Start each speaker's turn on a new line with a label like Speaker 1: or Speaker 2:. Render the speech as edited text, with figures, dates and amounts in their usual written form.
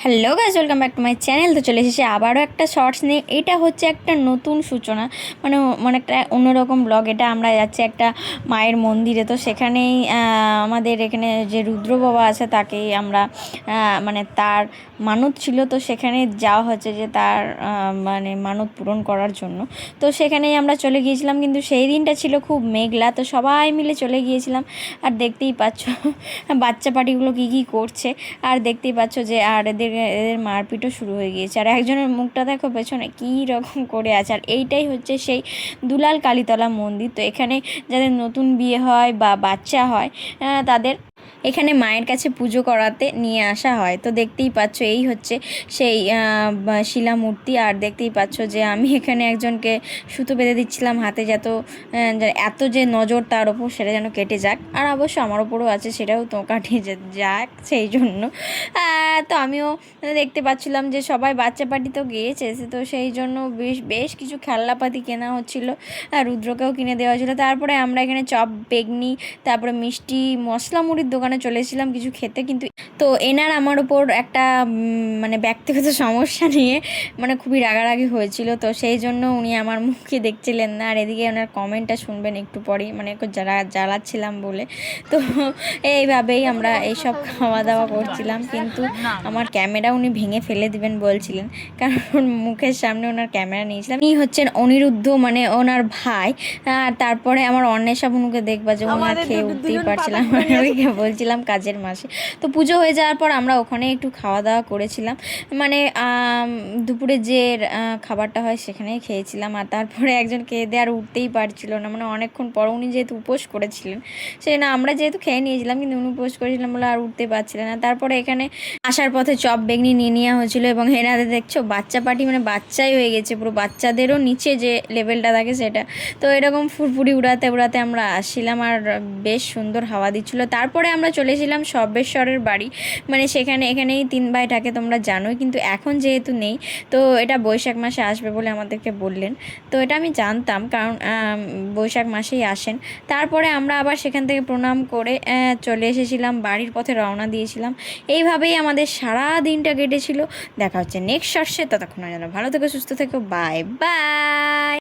Speaker 1: Hello guys, welcome back to my channel. তো চলে এসেছি আবারও একটা শর্টস নিয়ে। এটা হচ্ছে একটা নতুন সূচনা, মানে একটা অন্যরকম ব্লগ। এটা আমরা যাচ্ছি একটা মায়ের মন্দিরে। তো সেখানেই আমাদের এখানে যে রুদ্র বাবা আছে তাকেই আমরা মানে তার মানত ছিল, তো সেখানে যাওয়া হচ্ছে যে তার মানে মানত পূরণ করার জন্য। তো সেখানেই আমরা চলে গিয়েছিলাম, কিন্তু সেই দিনটা ছিল খুব মেঘলা। তো সবাই মিলে চলে গিয়েছিলাম। আর দেখতেই পাচ্ছ বাচ্চা পাটিগুলো কী করছে। আর দেখতেই পাচ্ছ যে আর এদের মারপিটও শুরু হয়ে গিয়েছে। আর একজনের মুখটা দেখো পেছনে কী রকম করে আছে। আর এইটাই হচ্ছে সেই দুলাল কালীতলা মন্দির। তো এখানে যাদের নতুন বিয়ে হয় বা বাচ্চা হয় তাদের এখানে মায়ের কাছে পুজো করাতে নিয়ে আসা হয়। তো দেখতেই পাচ্ছ এই হচ্ছে সেই শিলা মূর্তি। আর দেখতেই পাচ্ছ যে আমি এখানে একজনকে সুতো বেঁধে দিচ্ছিলাম হাতে, এত যে নজর তার ওপর সেটা যেন কেটে যাক। আর অবশ্য আমার ওপরও আছে, সেটাও তো কাটিয়ে যাক সেই জন্য। তো আমিও দেখতে পাচ্ছিলাম যে সবাই বাচ্চা পার্টি তো গিয়েছে, তো সেই জন্য বেশ বেশ কিছু খেলনাপাতি কেনা হচ্ছিলো। আর রুদ্রকেও কিনে দেওয়া হয়েছিলো। তারপরে আমরা এখানে চপ, বেগনি, তারপরে মিষ্টি, মশলা মুড়ির দোকানে চলে এসেছিলাম কিছু খেতে। কিন্তু তো এনার আমার ওপর একটা মানে ব্যক্তিগত সমস্যা নিয়ে মানে খুবই রাগারাগি হয়েছিল। তো সেই জন্য উনি আমার মুখে দেখছিলেন না। আর এদিকে ওনার কমেন্টটা শুনবেন একটু পরেই, মানে জ্বালাচ্ছিলাম বলে। তো এইভাবেই আমরা এইসব খাওয়া দাওয়া করছিলাম। কিন্তু আমার ক্যামেরা উনি ভেঙে ফেলে দিবেন বলছিলেন, কারণ মুখের সামনে ওনার ক্যামেরা নিয়েছিলাম। উনি হচ্ছেন অনিরুদ্ধ, মানে ওনার ভাই। আর তারপরে আমার অন্বেষা বুনুকে দেখবা যে উনি আর খেয়ে উঠতেই পারছিলাম, ওইকে বলছিলাম কাজের মাসে। তো পুজো হয়ে যাওয়ার পর আমরা ওখানে একটু খাওয়া দাওয়া করেছিলাম, মানে দুপুরে যে খাবারটা হয় সেখানেই খেয়েছিলাম। আর তারপরে একজন খেয়ে দিয়ে আর উঠতেই পারছিল না, মানে অনেকক্ষণ পর। উনি যেহেতু উপোস করেছিলেন সেই না, আমরা যেহেতু খেয়ে নিয়েছিলাম কিন্তু উনি উপোস করেছিলাম বলে আর উঠতে পারছিলেন না। তারপরে এখানে আসার পথে চপ বেগনি নিয়ে নেওয়া হয়েছিল। এবং এনাদের দেখছো বাচ্চা পার্টি, মানে বাচ্চাই হয়ে গেছে পুরো, বাচ্চাদেরও নিচে যে লেভেলটা থাকে সেটা। তো এরকম ফুরফুরি উড়াতে উড়াতে আমরা আসছিলাম। আর বেশ সুন্দর হাওয়া দিচ্ছিল। তারপরে আমরা চলেছিলাম সর্বেশ্বরের বাড়ি, মানে এখানেই 3 ভাই থাকে তোমরা জানোই, কিন্তু এখন যেহেতু নেই। তো এটা বৈশাখ মাসে আসবে বলে আমাদেরকে বললেন। তো এটা আমি জানতাম, কারণ বৈশাখ মাসেই আসেন। তারপরে আমরা আবার সেখান থেকে প্রণাম করে চলে এসেছিলাম, বাড়ির পথে রওনা দিয়েছিলাম। এইভাবেই আমাদের সারা দিনটা কেটেছিল। দেখা হচ্ছে নেক্সট শর্টসে। ততক্ষণ যেন ভালো থেকো, সুস্থ থেকো, বাই বাই।